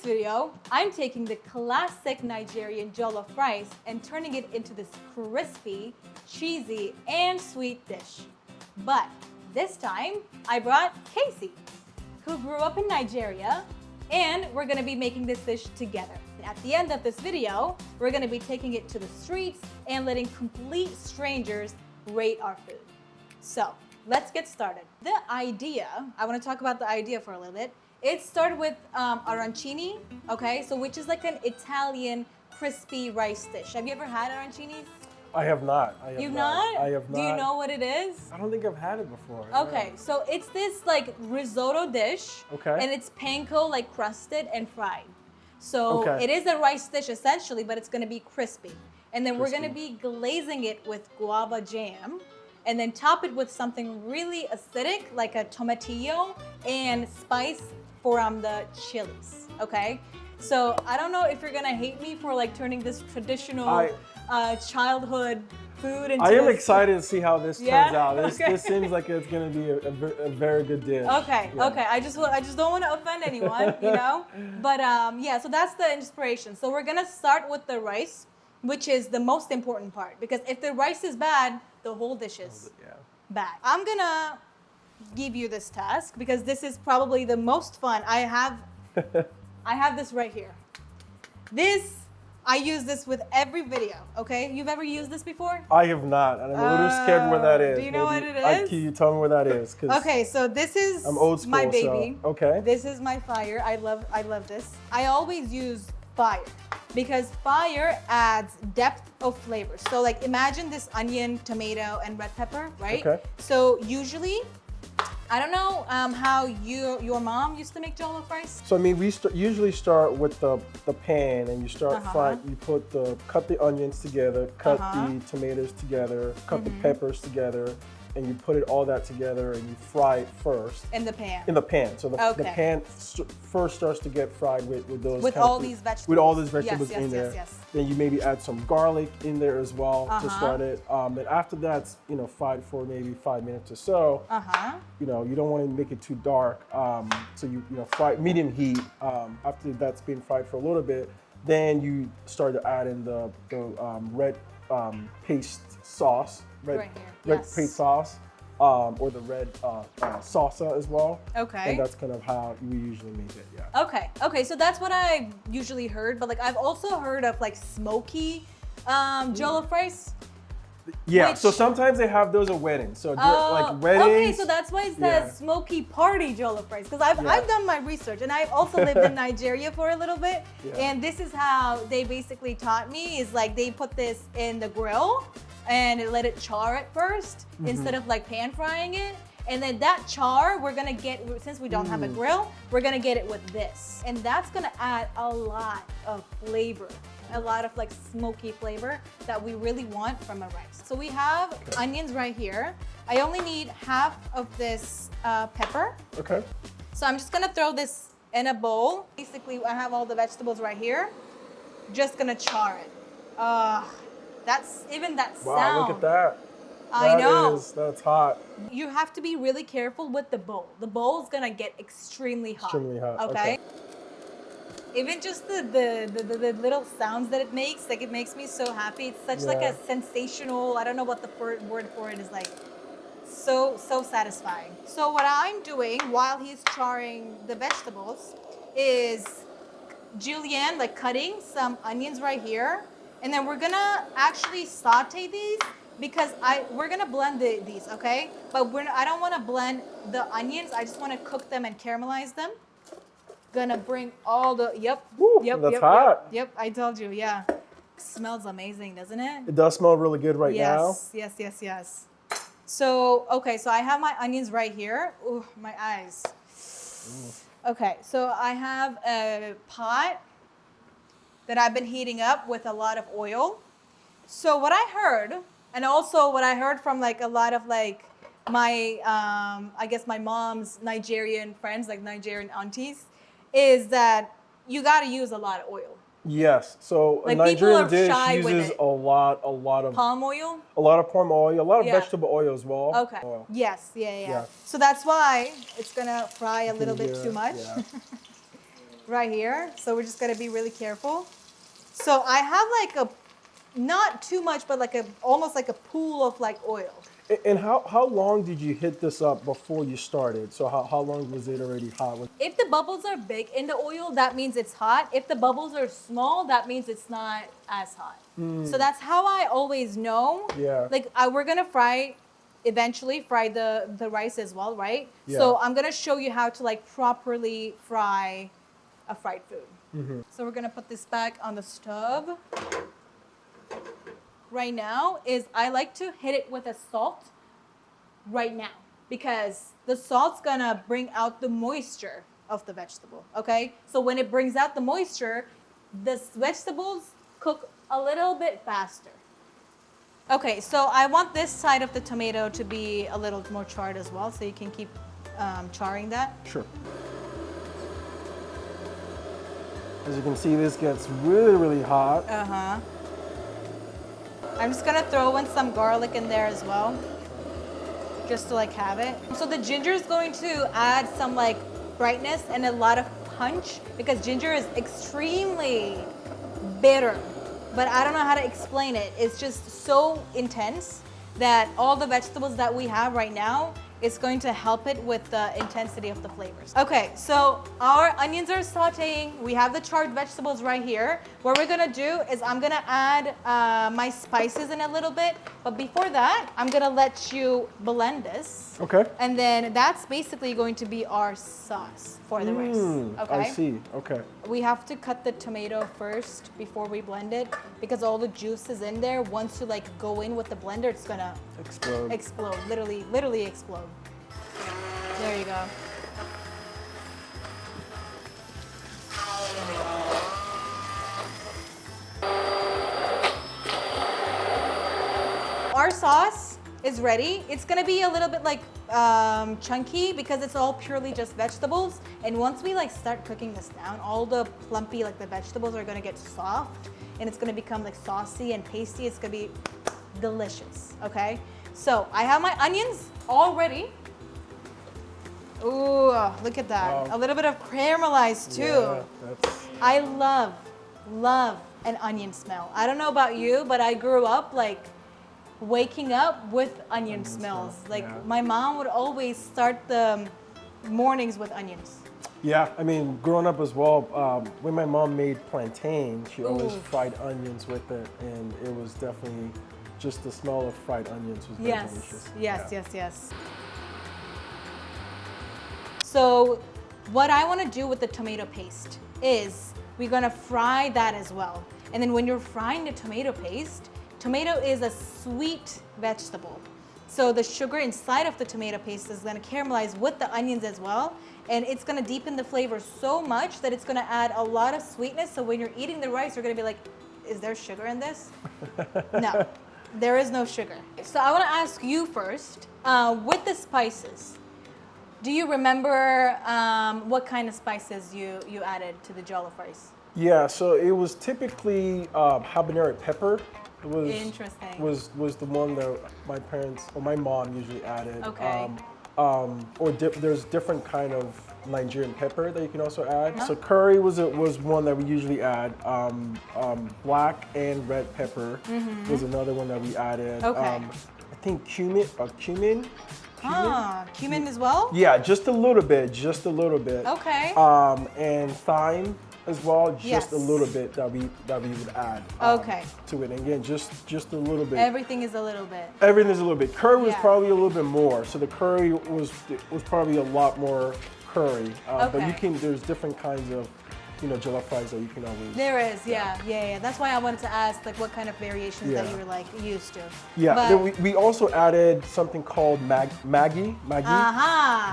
video, I'm taking the classic Nigerian jollof rice and turning it into this crispy, cheesy, and sweet dish. But this time, I brought Kacey, who grew up in Nigeria, and we're gonna be making this dish together. At the end of this video, we're gonna be taking it to the streets and letting complete strangers rate our food. So, let's get started. The idea, I wanna talk about the idea for a little bit. It started with arancini, okay? So which is like an Italian crispy rice dish. Have you ever had arancinis? I have not. You've not? I have not. Do you know what it is? I don't think I've had it before. Okay, Yeah. so it's this like risotto dish. Okay. And it's panko like crusted and fried. So Okay. it is a rice dish essentially, but it's gonna be crispy. And then we're Crispy. gonna be glazing it with guava jam. And then top it with something really acidic like a tomatillo and spice for the chilies, okay? So I don't know if you're gonna hate me for like turning this traditional childhood food into I am this. excited to see how this turns out. Okay. This seems like it's gonna be a very good dish. Okay, Yeah. okay. I just don't want to offend anyone, you know? But yeah, so that's the inspiration. So we're gonna start with the rice, which is the most important part. Because if the rice is bad, the whole dish is bad. I'm gonna give you this task because this is probably the most fun. I have this right here. I use this with every video, okay? You've ever used this before? I have not, and I'm a little scared where that is. Do you know what it is? Can you tell me where that is? 'Cause Okay, so this is I'm old school, my baby. So, okay. This is my fire. I love this. I always use fire because fire adds depth of flavor. So like imagine this onion, tomato, and red pepper, right? Okay. So usually, I don't know how your mom used to make jollof rice. So I mean, we usually start with the pan, and you start frying. You cut the onions together, cut the tomatoes together, cut the peppers together, and you put all that together and you fry it first. In the pan. In the pan. So the pan first starts to get fried with those. With all these vegetables. With all these vegetables in there. Yes. Then you maybe add some garlic in there as well to start it. Then after that's fried for maybe 5 minutes or so. You don't want to make it too dark. So you fry medium heat. After that's been fried for a little bit, then you start to add in the red paste sauce. Red paste sauce, or the red salsa as well. Okay. And that's kind of how we usually make it, yeah. Okay, so that's what I've usually heard, but like I've also heard of like smoky jollof rice. Yeah, so sometimes they have those at weddings. So like weddings. Okay, so that's why it says smoky party jollof rice. Because I've done my research and I've also lived in Nigeria for a little bit. Yeah. And this is how they basically taught me is like they put this in the grill and let it char at first instead of like pan frying it. And then that char, we're gonna get, since we don't have a grill, we're gonna get it with this. And that's gonna add a lot of flavor, a lot of like smoky flavor that we really want from a rice. So we have onions right here. I only need half of this pepper. Okay. So I'm just gonna throw this in a bowl. Basically, I have all the vegetables right here. Just gonna char it. That's even that sound. Wow, look at that. I know. That's hot. You have to be really careful with the bowl. The bowl is gonna get extremely hot. Extremely hot. Okay. Even just the little sounds that it makes, like it makes me so happy. It's such like a sensational. I don't know what the word for it is like. So satisfying. So what I'm doing while he's charring the vegetables is julienne, like cutting some onions right here. And then we're gonna actually saute these because we're gonna blend these, okay? But I don't wanna blend the onions. I just wanna cook them and caramelize them. Gonna bring all the, That's hot. Yep, I told you, yeah. Smells amazing, doesn't it? It does smell really good right now. Yes. So, okay, so I have my onions right here. Ooh, my eyes. Okay, so I have a pot that I've been heating up with a lot of oil. So what I heard, and also what I heard from like a lot of like my, I guess my mom's Nigerian friends, like Nigerian aunties, is that you gotta use a lot of oil. Yes. So Like, a people Nigerian are dish shy with uses it. a lot of Palm oil? a lot of palm oil, a lot of Yeah. vegetable oil as well. Okay. Oil. Yes, yeah. Yeah. So that's why it's gonna fry a little bit Yeah, too much. yeah. right here. So we're just gonna be really careful. So I have like not too much, but like almost like a pool of like oil. And how long did you hit this up before you started? So how long was it already hot? If the bubbles are big in the oil, that means it's hot. If the bubbles are small, that means it's not as hot. So that's how I always know. Yeah. Like we're gonna eventually fry the rice as well, right? Yeah. So I'm gonna show you how to like properly fry a fried food. So we're gonna put this back on the stove. Right now I like to hit it with a salt right now because the salt's gonna bring out the moisture of the vegetable, okay? So when it brings out the moisture, the vegetables cook a little bit faster. Okay, so I want this side of the tomato to be a little more charred as well, so you can keep charring that. Sure. As you can see, this gets really, really hot. I'm just gonna throw in some garlic in there as well, just to like have it. So the ginger is going to add some like brightness and a lot of punch because ginger is extremely bitter, but I don't know how to explain it. It's just so intense that all the vegetables that we have right now, it's going to help it with the intensity of the flavors. Okay, so our onions are sauteing. We have the charred vegetables right here. What we're gonna do is I'm gonna add my spices in a little bit, but before that, I'm gonna let you blend this. Okay. And then that's basically going to be our sauce for the rice, okay? I see, okay. We have to cut the tomato first before we blend it because all the juice is in there. Once you like go in with the blender, it's gonna explode, literally explode. There you go. Our sauce is ready. It's gonna be a little bit like chunky because it's all purely just vegetables. And once we like start cooking this down, all the plumpy like the vegetables are gonna get soft and it's gonna become like saucy and pasty. It's gonna be delicious, okay? So I have my onions all ready. Ooh, look at that. Wow. A little bit of caramelized too. Yeah, I love an onion smell. I don't know about you, but I grew up like waking up with onion smells. Like my mom would always start the mornings with onions. Yeah, I mean, growing up as well, when my mom made plantain, she always fried onions with it, and it was definitely just the smell of fried onions was very delicious. Yes. So what I want to do with the tomato paste is we're going to fry that as well. And then when you're frying the tomato paste, tomato is a sweet vegetable. So the sugar inside of the tomato paste is going to caramelize with the onions as well. And it's going to deepen the flavor so much that it's going to add a lot of sweetness. So when you're eating the rice, you're going to be like, is there sugar in this? No, there is no sugar. So I want to ask you first, with the spices, do you remember what kind of spices you added to the jollof rice? Yeah, so it was typically habanero pepper. Interesting. Was the one that my parents or my mom usually added. Okay. There's different kind of Nigerian pepper that you can also add. So curry was one that we usually add. Black and red pepper was another one that we added. Okay. I think cumin. Cumin as well? Yeah, just a little bit. Okay. And thyme as well, just a little bit that we would add to it. And again, just a little bit. Everything is a little bit. Everything's a little bit. Curry was probably a little bit more. So the curry was probably a lot more curry. But there's different kinds of jollof rice that you can always. There is, yeah. That's why I wanted to ask like what kind of variations that you were like used to. Yeah, but then we also added something called Maggi.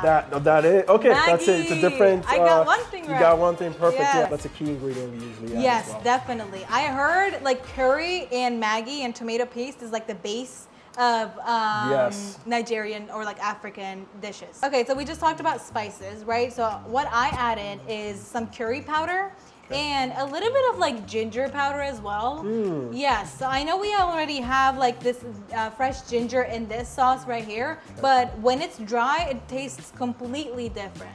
That is okay. Maggi. That's it. It's a different. I got one thing right. You got one thing perfect. Yes. Yeah, that's a key ingredient we usually add. Yes, as well. definitely. I heard like curry and Maggi and tomato paste is like the base of Nigerian or like African dishes. Okay, so we just talked about spices, right? So what I added is some curry powder and a little bit of like ginger powder as well. Yes, so I know we already have like this fresh ginger in this sauce right here, but when it's dry, it tastes completely different.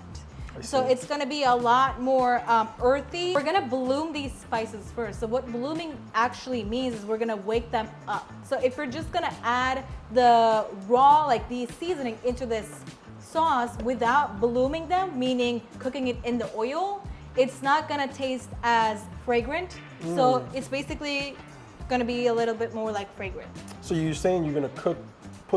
So it's gonna be a lot more earthy. We're gonna bloom these spices first. So what blooming actually means is we're gonna wake them up. So if you're just gonna add the raw, like the seasoning into this sauce without blooming them, meaning cooking it in the oil, it's not gonna taste as fragrant. So it's basically gonna be a little bit more like fragrant. So you're saying you're gonna put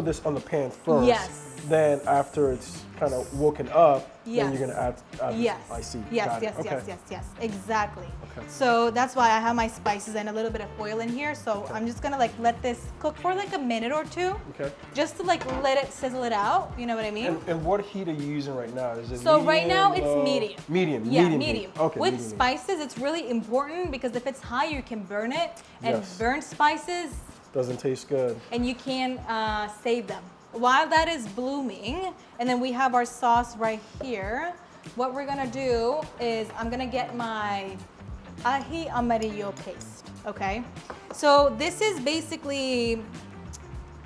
this on the pan first. Yes. Then after it's kind of woken up, Yes. then you're gonna add Yes. I see. Yes, Got it. yes, Okay. yes, yes, yes. Exactly. Okay. So that's why I have my spices and a little bit of oil in here. So I'm just gonna like let this cook for like a minute or two. Okay. Just to like let it sizzle it out. You know what I mean? And what heat are you using right now? Is it So medium, right now it's low? medium. Medium. Yeah, medium. medium. Heat. Okay. With medium. spices, it's really important because if it's high, you can burn it. And Yes. burnt spices, Doesn't taste good. and you can save them. While that is blooming, and then we have our sauce right here, what we're gonna do is I'm gonna get my ají amarillo paste, okay? So this is basically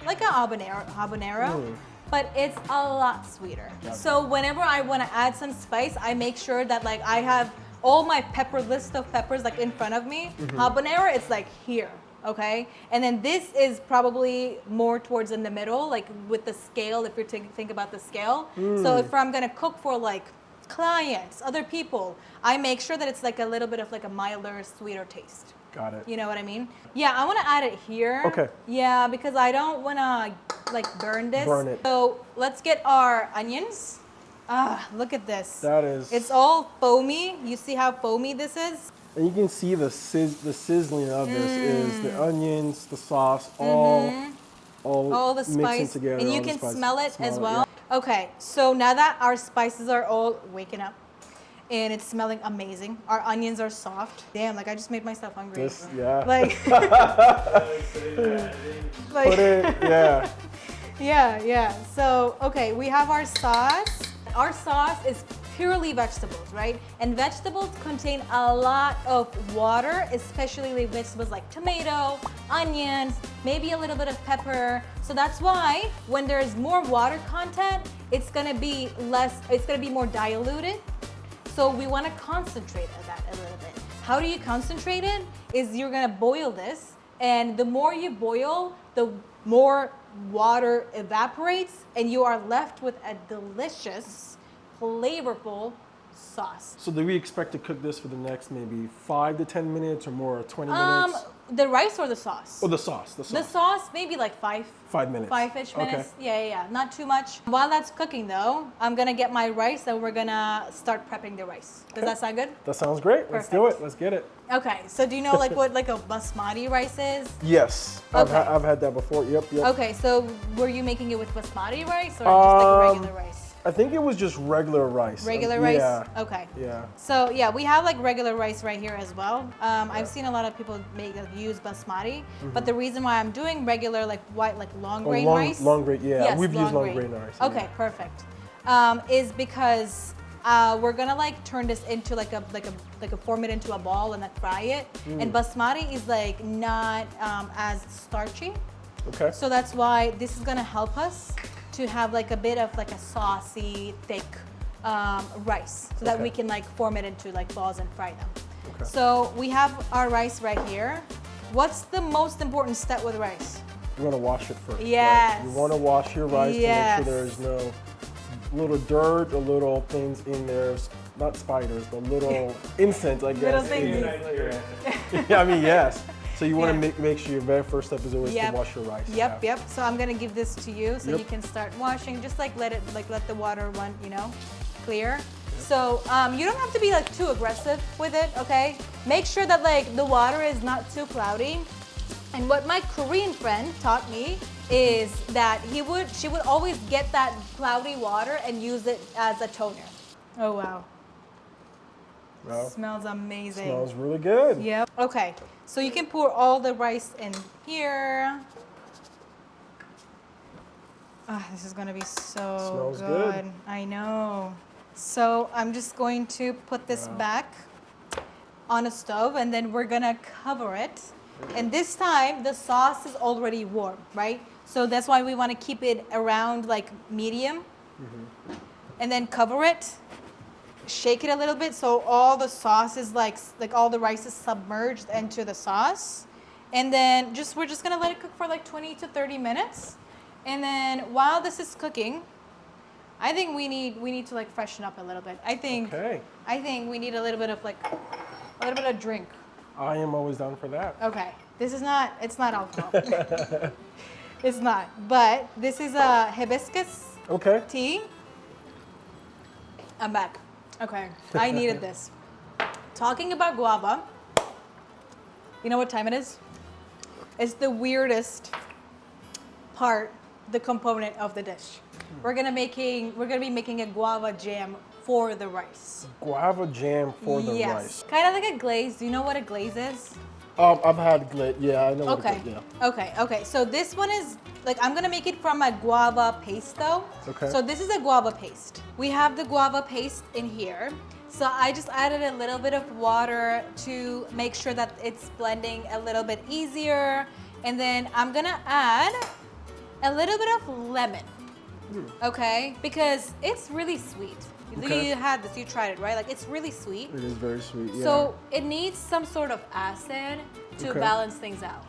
like a habanero, but it's a lot sweeter. So whenever I wanna add some spice, I make sure that like I have all my list of peppers like in front of me. Habanero, it's like here. Okay, and then this is probably more towards in the middle, like with the scale, if you're think about the scale. So if I'm gonna cook for like clients, other people, I make sure that it's like a little bit of like a milder, sweeter taste. Got it. You know what I mean? Yeah, I wanna add it here. Okay. Yeah, because I don't wanna like burn this. Burn it. So let's get our onions. Ah, look at this. That is. It's all foamy. You see how foamy this is? And you can see the sizzling of this is the onions, the sauce, all All the mixing spice, together. and you all the can spice. smell it as well. yeah. Okay, so now that our spices are all waking up, and it's smelling amazing, our onions are soft. Damn, like I just made myself hungry. This, yeah. Like, Put it, yeah. yeah. So, okay, we have our sauce. Our sauce is purely vegetables, right? And vegetables contain a lot of water, especially like vegetables like tomato, onions, maybe a little bit of pepper. So that's why when there's more water content, it's gonna be more diluted. So we wanna concentrate on that a little bit. How do you concentrate it? Is you're gonna boil this, and the more you boil, the more water evaporates, and you are left with a delicious, flavorful sauce. So do we expect to cook this for the next maybe 5 to 10 minutes or more, 20 minutes? The rice or the sauce? Oh, the sauce. The sauce, maybe like 5 minutes. 5-ish minutes. Okay. Yeah, not too much. While that's cooking though, I'm gonna get my rice and we're gonna start prepping the rice. Does that sound good? That sounds great. Let's do it. Let's get it. Okay, so do you know like what like a basmati rice is? Yes. Okay. I've had that before. Yep. Okay, so were you making it with basmati rice or just like a regular rice? I think it was just regular rice. Regular rice? Yeah. Okay. Yeah. So yeah, we have like regular rice right here as well. I've seen a lot of people use basmati, but the reason why I'm doing regular like white like long grain rice. Long grain, yeah. Yes, We've used long grain rice. Okay, perfect. Is because we're gonna like turn this into like a form it into a ball and then fry it. And basmati is like not as starchy. Okay. So that's why this is gonna help us to have like a bit of like a saucy, thick rice, so that we can like form it into like balls and fry them. Okay. So we have our rice right here. What's the most important step with rice? You want to wash it first. Yes. Right? You want to wash your rice Yes. to make sure there's no little dirt or little things in there. Not spiders, but little insects, I guess. Little things. Yeah, I mean, yes. So you want to make sure your very first step is always to wash your rice. Yep. So I'm gonna give this to you, so you can start washing. Just like let the water run, clear. So you don't have to be like too aggressive with it, okay? Make sure that like the water is not too cloudy. And what my Korean friend taught me is that she would always get that cloudy water and use it as a toner. Oh wow. Wow. Smells amazing. Smells really good. Yep. Okay, so you can pour all the rice in here. This is gonna be so Smells good. I know. So I'm just going to put this back on a stove, and then we're gonna cover it. And this time the sauce is already warm, right? So that's why we want to keep it around like medium, and then cover it. shake it a little bit so all the sauce is like all the rice is submerged into the sauce. And then we're just gonna let it cook for like 20 to 30 minutes. And then while this is cooking, I think we need to like freshen up a little bit. I think we need a little bit of drink. I am always down for that. Okay. It's not alcohol. It's not. But this is a hibiscus tea. I'm back. Okay. I needed this. Talking about guava, you know what time it is? It's the weirdest part, the component of the dish. We're gonna be making a guava jam for the rice. Guava jam for the rice. Kind of like a glaze. Do you know what a glaze is? I've had glaze. Yeah, I know. Okay. What it is, yeah. Okay. So this one is like I'm gonna make it from a guava paste though. Okay. So this is a guava paste. We have the guava paste in here. So I just added a little bit of water to make sure that it's blending a little bit easier. And then I'm gonna add a little bit of lemon. Okay, because it's really sweet. Okay. You had this, you tried it, right? Like it's really sweet. It is very sweet, yeah. So it needs some sort of acid to balance things out.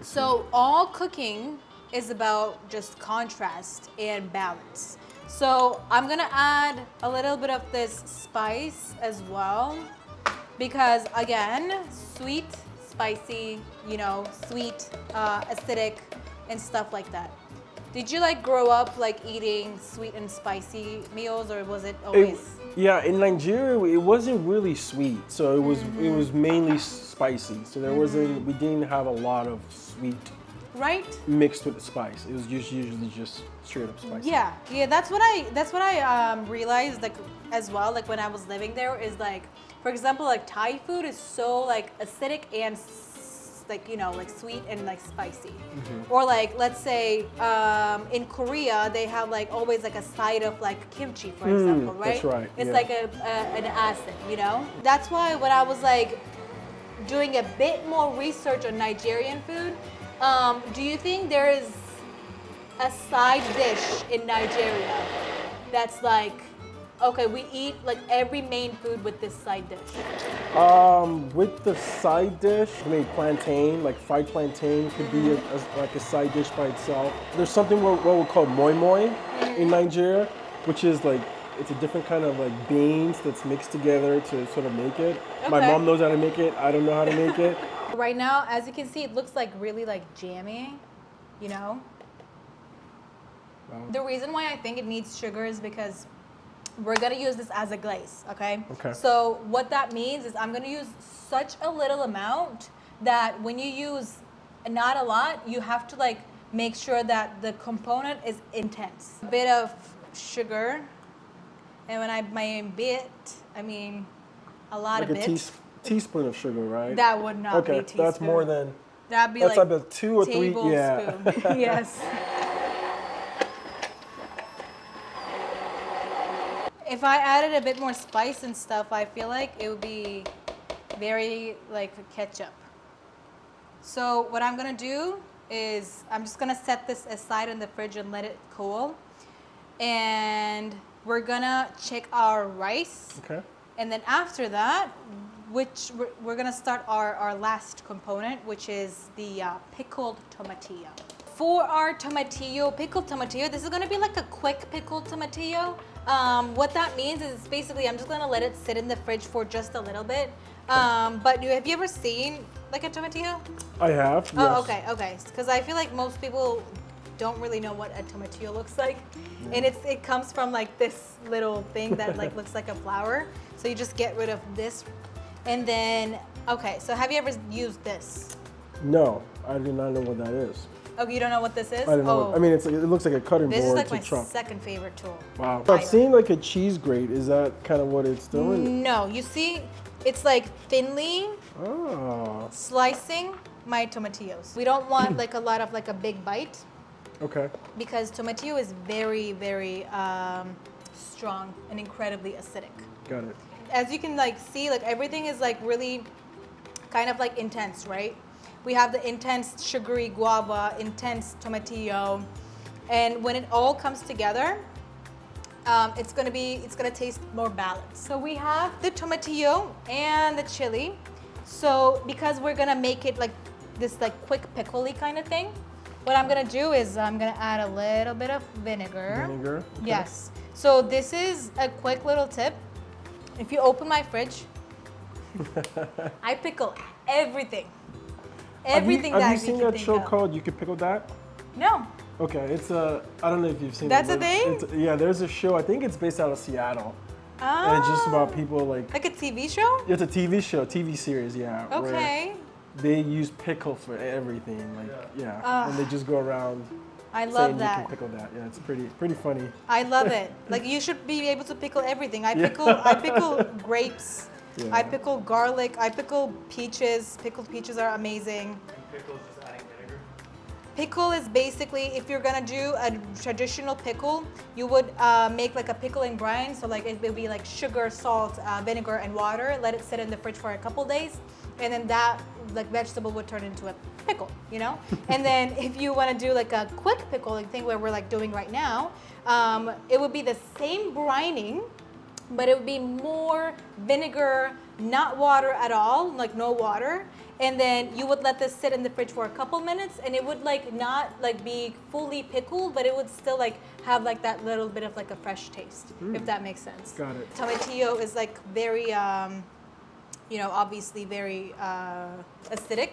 So all cooking is about just contrast and balance. So I'm gonna add a little bit of this spice as well, because again, sweet, spicy, sweet, acidic, and stuff like that. Did you like grow up like eating sweet and spicy meals, or was it always? In Nigeria it wasn't really sweet, so it was mainly spicy. So we didn't have a lot of sweet. Right. Mixed with the spice. It was usually just straight up spicy. Yeah. That's what I realized like as well. Like when I was living there, is like, for example, like Thai food is so like acidic and like like sweet and like spicy. Or like let's say in Korea they have like always like a side of like kimchi, for example, right? That's right. It's like an acid, That's why when I was like doing a bit more research on Nigerian food, do you think there is a side dish in Nigeria that's like, okay, we eat like every main food with this side dish? With the side dish, maybe plantain, like fried plantain could be like a side dish by itself. There's something what we call moi moi in Nigeria, which is like, it's a different kind of like beans that's mixed together to sort of make it. Okay. My mom knows how to make it. I don't know how to make it. Right now, as you can see, it looks like really like jammy, Wow. The reason why I think it needs sugar is because we're gonna use this as a glaze, okay? So what that means is I'm gonna use such a little amount that when you use not a lot, you have to like make sure that the component is intense. A bit of sugar, and when I mean bit, I mean a lot like of it. Teaspoon of sugar, right? That would not be a teaspoon. That's more than. That'd be that's like a 2 or 3. Yeah. Yes. If I added a bit more spice and stuff, I feel like it would be very like ketchup. So what I'm gonna do is I'm just gonna set this aside in the fridge and let it cool. And we're gonna check our rice. Okay. And then after that, we're gonna start our last component, which is the pickled tomatillo. For our pickled tomatillo, this is gonna be like a quick pickled tomatillo. What that means is basically I'm just gonna let it sit in the fridge for just a little bit. But have you ever seen like a tomatillo? I have. Yes. Oh, okay. Because I feel like most people don't really know what a tomatillo looks like, and it comes from like this little thing that like looks like a flower. So you just get rid of this, and then so have you ever used this? No, I do not know what that is. Oh, you don't know what this is? I don't know. I mean, it looks like a cutting board. This is like to my chop. second favorite tool. Wow. I've seen like a cheese grate. Is that kind of what it's doing? No, you see, it's like thinly slicing my tomatillos. We don't want like a lot of like a big bite. Okay. Because tomatillo is very, very strong and incredibly acidic. Got it. As you can like see, like everything is like really kind of like intense, right? We have the intense sugary guava, intense tomatillo, and when it all comes together, it's gonna taste more balanced. So we have the tomatillo and the chili. So because we're gonna make it like this like quick pickle-y kind of thing, what I'm gonna do is I'm gonna add a little bit of vinegar. Vinegar? Okay. Yes. So this is a quick little tip. If you open my fridge, I pickle everything. Everything have that you seen you can that think show of. called You Can Pickle That? No. Okay, it's I don't know if you've seen That's it. a thing? Yeah, there's a show, I think it's based out of Seattle. Oh. And it's just about people like Like a TV show? it's a TV show, TV series, yeah. Where Okay. they use pickle for everything. Like and they just go around I saying love you that. can pickle that. Yeah, it's pretty funny. I love it. Like you should be able to pickle everything. I pickle grapes. Yeah. I pickle garlic. I pickle peaches. Pickled peaches are amazing. And pickle is just adding vinegar? Pickle is basically, if you're gonna do a traditional pickle, you would make like a pickle and brine. So like it would be like sugar, salt, vinegar, and water. Let it sit in the fridge for a couple days, and then that like vegetable would turn into a pickle, you know. And then if you want to do like a quick pickle, like thing where we're like doing right now, it would be the same brining, but it would be more vinegar, not water at all, like no water. And then you would let this sit in the fridge for a couple minutes, and it would like not like be fully pickled, but it would still like have like that little bit of like a fresh taste, if that makes sense. Got it. Tomatillo is like very, you know, obviously very acidic.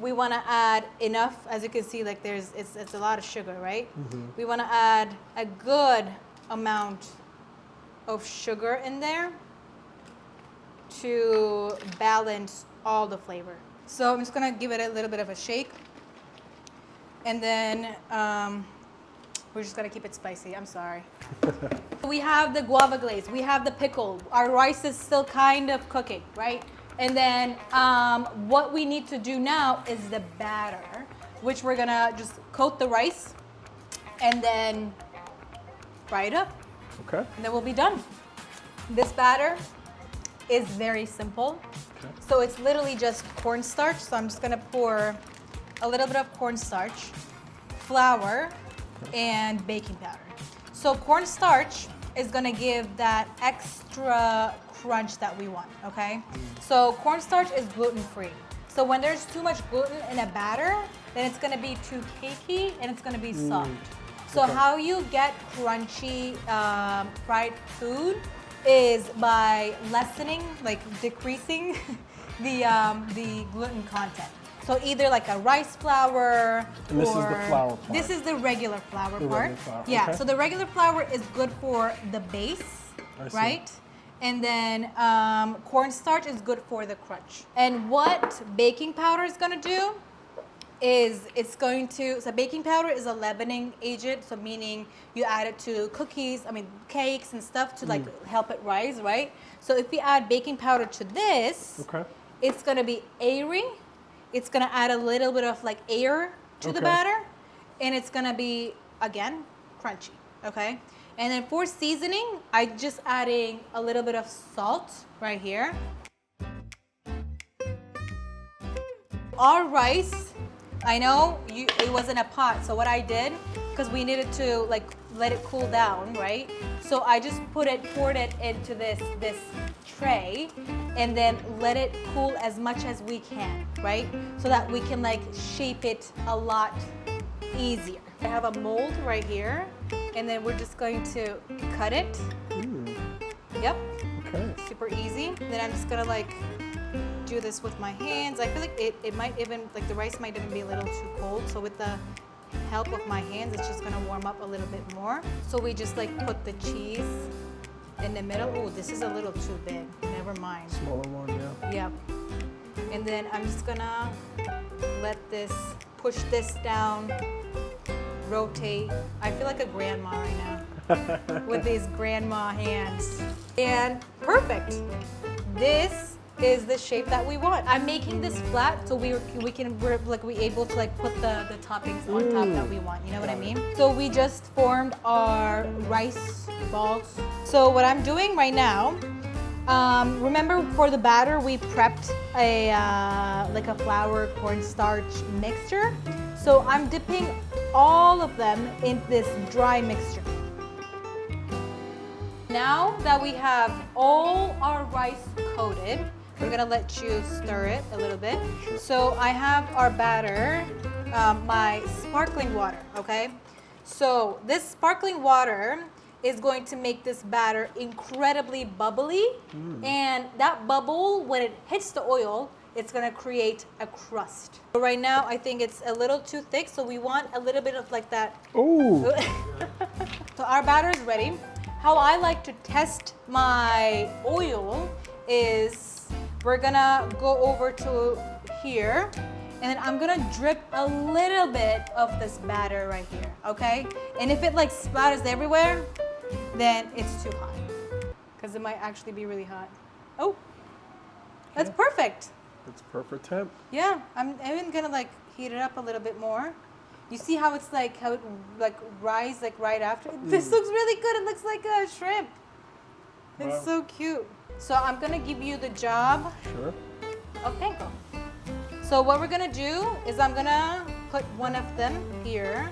We want to add enough, as you can see, like it's a lot of sugar, right? We want to add a good amount of sugar in there to balance all the flavor. So I'm just gonna give it a little bit of a shake, and then we're just gonna keep it spicy. I'm sorry. We have the guava glaze. We have the pickle. Our rice is still kind of cooking, right? And then what we need to do now is the batter, which we're gonna just coat the rice and then fry it up. Okay. And then we'll be done. This batter is very simple. Okay. So it's literally just cornstarch. So I'm just gonna pour a little bit of cornstarch, flour, and baking powder. So cornstarch is gonna give that extra crunch that we want, okay? So cornstarch is gluten-free. So when there's too much gluten in a batter, then it's gonna be too cakey and it's gonna be soft. So Okay. how you get crunchy fried food is by lessening, like decreasing the gluten content. So either like a rice flour, And this is or the flour part. This is the regular flour The part. regular flour, Yeah. okay. So the regular flour is good for the base, I see. right? And then cornstarch is good for the crunch. And what baking powder is gonna do is so baking powder is a leavening agent, so meaning you add it to cookies, cakes and stuff to like help it rise, right? So if we add baking powder to this, Okay. it's gonna be airy. It's gonna add a little bit of like air to the Okay. batter, and it's gonna be, again, crunchy, okay? And then for seasoning, I'm just adding a little bit of salt right here. Our rice, I know it was in a pot, so what I did, because we needed to like let it cool down, right? So I just poured it into this tray, and then let it cool as much as we can, right? So that we can like shape it a lot easier. I have a mold right here, and then we're just going to cut it. Yep, Okay. super easy. Then I'm just gonna like do this with my hands. I feel like it might even, like the rice might even be a little too cold. So with the help of my hands, it's just gonna warm up a little bit more. So we just like put the cheese in the middle. Oh, this is a little too big. Never mind. Smaller one, yeah. Yep. And then I'm just gonna push this down, rotate. I feel like a grandma right now with these grandma hands. And perfect. This is the shape that we want. I'm making this flat so we're able to like put the toppings on top that we want. You know what I mean? So we just formed our rice balls. So what I'm doing right now, remember for the batter we prepped like a flour cornstarch mixture. So I'm dipping all of them in this dry mixture. now that we have all our rice coated, I'm gonna let you stir it a little bit. Sure. So I have our batter, my sparkling water, okay? So this sparkling water is going to make this batter incredibly bubbly. And that bubble, when it hits the oil, it's gonna create a crust. So right now, I think it's a little too thick, so we want a little bit of like that. Ooh. So our batter is ready. How I like to test my oil is we're gonna go over to here, and then I'm gonna drip a little bit of this batter right here, okay? And if it like splatters everywhere, then it's too hot, because it might actually be really hot. Oh, that's perfect. It's perfect temp. Yeah, I'm even gonna like heat it up a little bit more. You see how it's like, how it like rise like right after? This looks really good. It looks like a shrimp. It's Wow. so cute. So I'm gonna give you the job Sure. of panko. So what we're gonna do is I'm gonna put one of them here.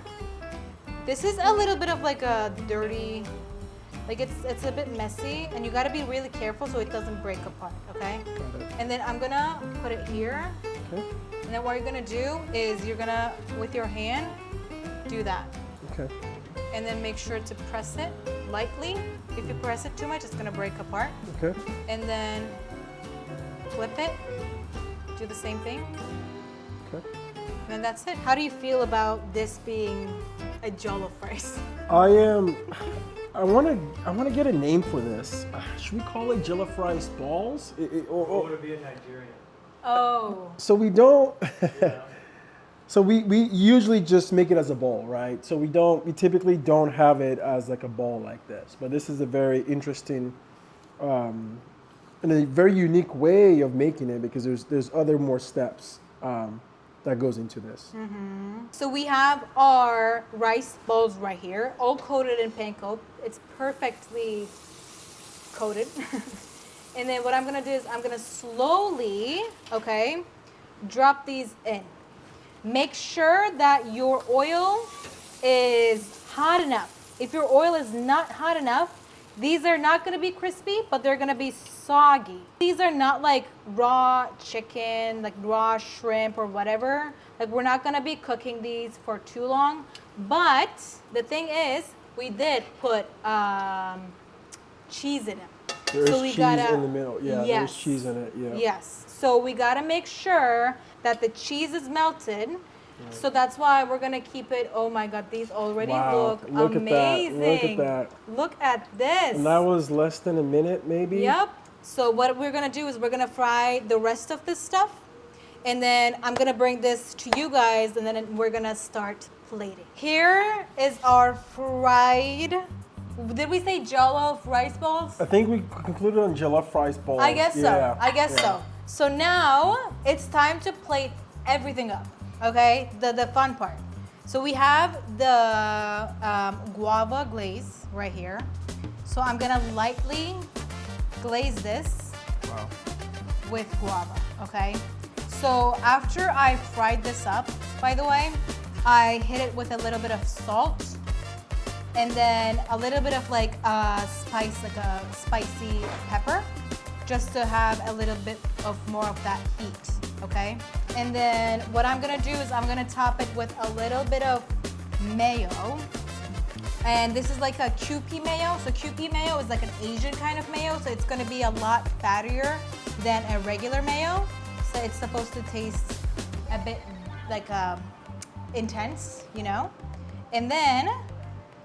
This is a little bit of like a dirty, like it's a bit messy, and you gotta be really careful so it doesn't break apart, okay? Got it. And then I'm gonna put it here. Okay. And then what you're gonna do is you're gonna, with your hand, do that. Okay. And then make sure to press it lightly. If you press it too much, it's gonna break apart. Okay. And then flip it, do the same thing. Okay. And that's it. How do you feel about this being a jollof rice? I want to get a name for this. Should we call it jollof rice balls? What would it be in Nigerian? Oh. So we don't. So we usually just make it as a ball, right? So we typically don't have it as like a ball like this. But this is a very interesting, and a very unique way of making it, because there's other more steps that goes into this. So we have our rice balls right here, all coated in panko. It's perfectly coated. And then what I'm gonna do is I'm gonna slowly, okay, drop these in. Make sure that your oil is hot enough. If your oil is not hot enough, these are not gonna be crispy, but they're gonna be soggy. These are not like raw chicken, like raw shrimp or whatever. Like we're not gonna be cooking these for too long. But the thing is, we did put cheese in it. There's So we cheese gotta- in the middle. Yeah, there's Yes. cheese in it. Yeah. Yes. So we gotta make sure that the cheese is melted. So that's why we're gonna keep it. Oh my God, these already Wow, look look at that, amazing. look at that. Look at this. And that was less than a minute, maybe. Yep. So what we're gonna do is we're gonna fry the rest of this stuff, and then I'm gonna bring this to you guys, and then we're gonna start plating. Here is our fried. Did we say jollof rice balls? I think we concluded on jollof rice balls. I guess so. Yeah, I guess yeah. so. So now it's time to plate everything up. Okay, the fun part. So we have the guava glaze right here. So I'm gonna lightly glaze this Wow. with guava. Okay. So after I fried this up, by the way, I hit it with a little bit of salt, and then a little bit of like spice, like a spicy pepper, just to have a little bit of more of that heat, okay? And then what I'm gonna do is I'm gonna top it with a little bit of mayo. And this is like a Kewpie mayo. So Kewpie mayo is like an Asian kind of mayo, so it's gonna be a lot fattier than a regular mayo. So it's supposed to taste a bit like intense, you know? And then,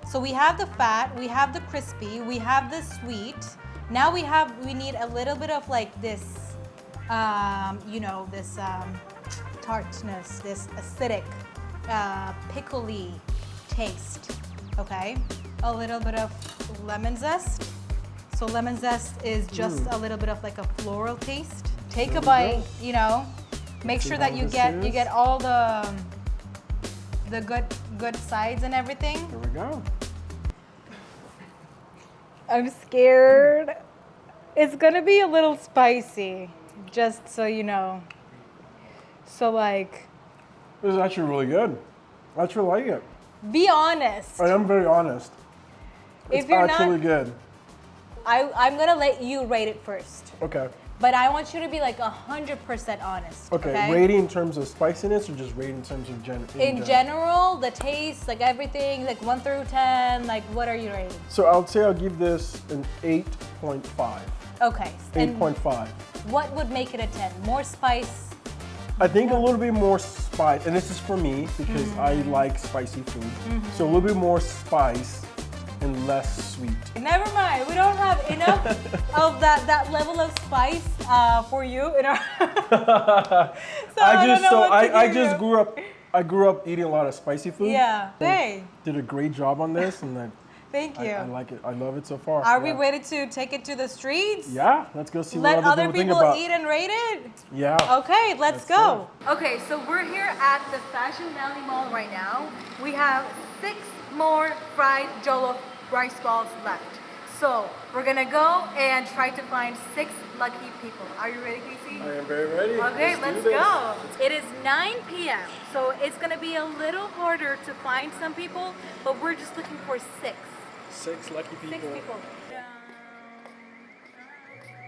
so we have the fat, we have the crispy, we have the sweet. Now we need a little bit of like this, you know, this tartness, this acidic, pickly taste, okay? A little bit of lemon zest. So lemon zest is just a little bit of like a floral taste. Take a bite, you know, make sure that you get all the good sides and everything. There we go. I'm scared. It's gonna be a little spicy, just so you know. So like, This is actually really good. I actually like it. be honest. I am very honest. If It's you're actually not, good. I'm gonna let you rate it first. Okay. But I want you to be like 100% honest. Okay. Rating in terms of spiciness or just rating in terms of in general, the taste, like everything, like 1 through 10, like what are you rating? So I would say I'll give this an 8.5. Okay. 8.5. What would make it a 10? More spice? I think a little bit more spice, and this is for me because I like spicy food. So a little bit more spice and less sweet. Never mind, we don't have enough of that level of spice for you in our. I grew up eating a lot of spicy food. Yeah. Hey. Did a great job on this, and Thank you. I like it. I love it so far. Are we ready to take it to the streets? Yeah, let's go see Let what other people think about. eat and rate it? Yeah. Okay, let's go. Okay, so we're here at the Fashion Valley Mall right now. We have 6 more fried Jollof rice balls left. So we're gonna go and try to find 6 lucky people. Are you ready, Kacey? I am very ready. Okay, let's go. It is 9 p.m., so it's gonna be a little harder to find some people, but we're just looking for 6. 6 lucky people. 6 people.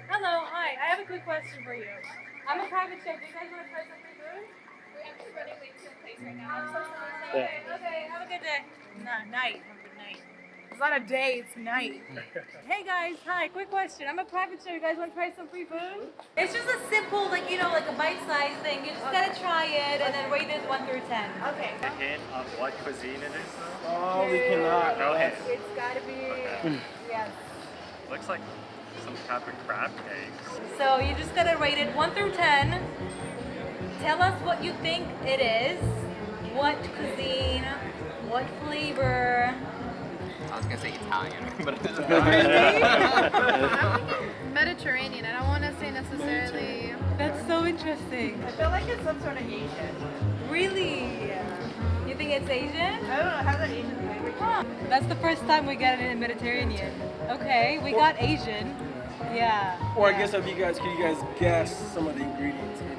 Hello, hi. I have a quick question for you. I'm a private chef. Do you guys want to try some free food? We're actually running late to a place right now. I'm so sorry. Okay. Have a good day. Night. Have a good night. It's not a day, it's night. Hey guys, hi. Quick question. I'm a private chef. You guys want to try some free food? It's just a simple, like a bite-sized thing. You just gotta try it and then rate it 1 through 10. Okay. A hint of what cuisine it is? Oh, we cannot. No hint. It's gotta be. Yes. Looks like some type of crab cakes. So you just gotta rate it 1 through 10. Tell us what you think it is. What cuisine? What flavor? I was gonna say Italian, but it's Mediterranean. I don't want to say necessarily. That's so interesting. I feel like it's some sort of Asian. Really? You think it's Asian? I don't know, it has an Asian flavor. Huh. That's the first time we got it in Mediterranean. Okay, we got Asian. Yeah. Or I yeah. guess could you guys guess some of the ingredients in it?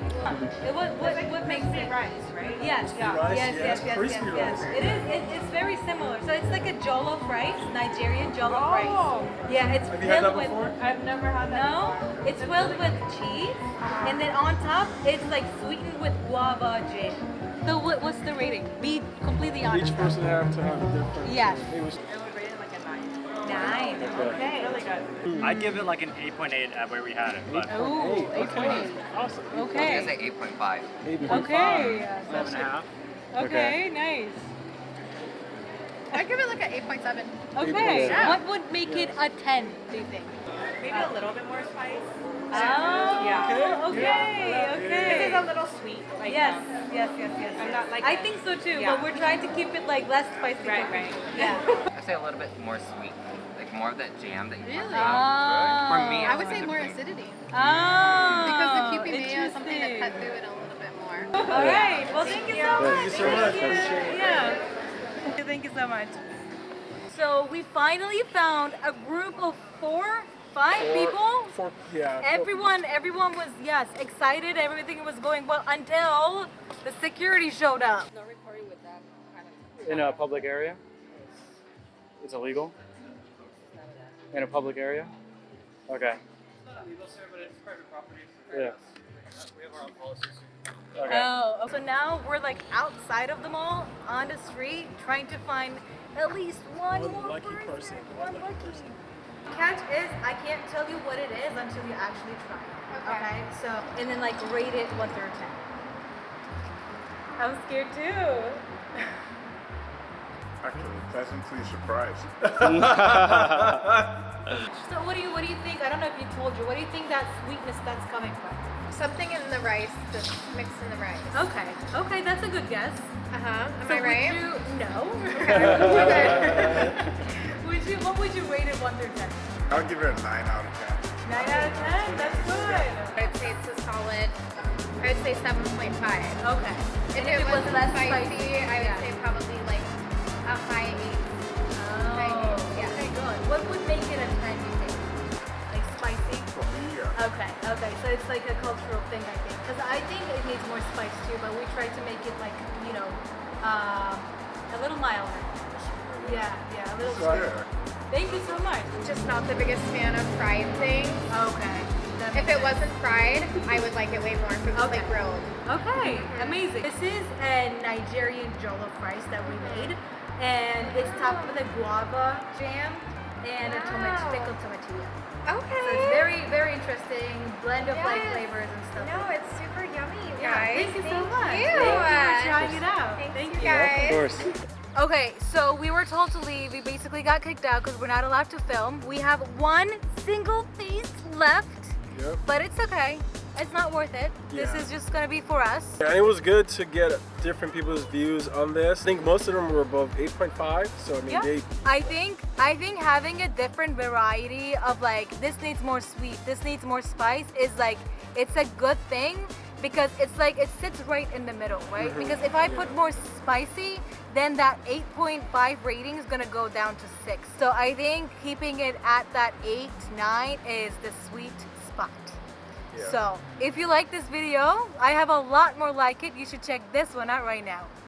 What makes it? Rice, right? Yes. Rice, Yes. crispy Yes. rice. It is. It's very similar. So it's like a Jollof rice, Nigerian Jollof Oh. rice. Yeah, it's Have you had that filled with. before? I've never had that No, before. it's filled with cheese, and then on top it's like sweetened with guava jam. So what's the rating? Be completely honest. Each person have to have a different. Yes. It was I would rate it like a 9. 9. Okay. Really good. I'd give it like an 8.8 at where we had it, but Ooh, 8.8. awesome. I was Okay. gonna say 8.5. 8.5. Okay. 7.5. Okay. Nice. I give it like an 8.7. Okay. Yeah. What would make it a 10? Do you think? Maybe a little bit more spice. Oh. Yeah. Okay. This is Okay. a little sweet. Like, Yes. Yes. I'm not like I a- think so too, yeah. but we're trying to keep it like less spicy. Right. Yeah. I say a little bit more sweet, like more of that jam that you Really? talked about. For me, I would say it's more a big- acidity. Oh. Because the QP mayo is something that cut interesting. through it a little bit more. All right. Well, thank you so much. Thank you so much. Thank you. Yeah. Thank you so much. So we finally found a group of 5 people. Everyone was excited. Everything was going well until the security showed up. No recording with that kind of. In a public area? It's illegal? In a public area? Okay. Legal, sir, but it's private property. Yeah. We have our own policies. Okay. Oh, so now we're like outside of the mall on the street trying to find at least one more lucky person. One lucky. Catch is I can't tell you what it is until you actually try it. Okay. So and then like rate it 1 through 10. I'm scared too. Actually, pleasantly surprised. So what do you think? I don't know if you told you. What do you think that sweetness that's coming from? Something in the rice that's mixed in the rice. Okay, that's a good guess. Am So I right? No. What would you rate it 1 through 10? I'll give it a 9 out of 10. 9 out of 10. That's good. I'd say it's a solid. I would say 7.5. Okay. If And it was less spicy, I would say probably like a high 8. Oh. Yeah. Okay, good. What would make it a 10? You think? Like spicy? For me, yeah. Okay. So it's like a cultural thing, I think. Because I think it needs more spice too, but we tried to make it like a little milder. Yeah, a little So, sweeter. yeah. Thank you so much. Just not the biggest fan of fried things. Okay. that If makes it sense. wasn't fried, I would like it way more if it was like grilled. Okay, amazing. This is a Nigerian jollof rice that we made, and it's topped with a guava jam and a pickled tomatillo. Okay. So it's very, very interesting blend of like Yes. flavors and stuff. No, like it's super yummy, you that. guys. Thank you so much. You. Thank you for trying it out. Thanks, Thank you you. guys. Of course. Okay, so we were told to leave. We basically got kicked out because we're not allowed to film. We have one single piece left, Yep. but it's okay. It's not worth it. This Yeah. is just gonna be for us. And it was good to get different people's views on this. I think most of them were above 8.5, so I mean, they I think having a different variety of like this needs more sweet, this needs more spice is like it's a good thing because it's like it sits right in the middle, right? Because if I put more spicy, then that 8.5 rating is gonna go down to 6. So I think keeping it at that 8, 9 is the sweet spot. Yeah. So if you like this video, I have a lot more like it. You should check this one out right now.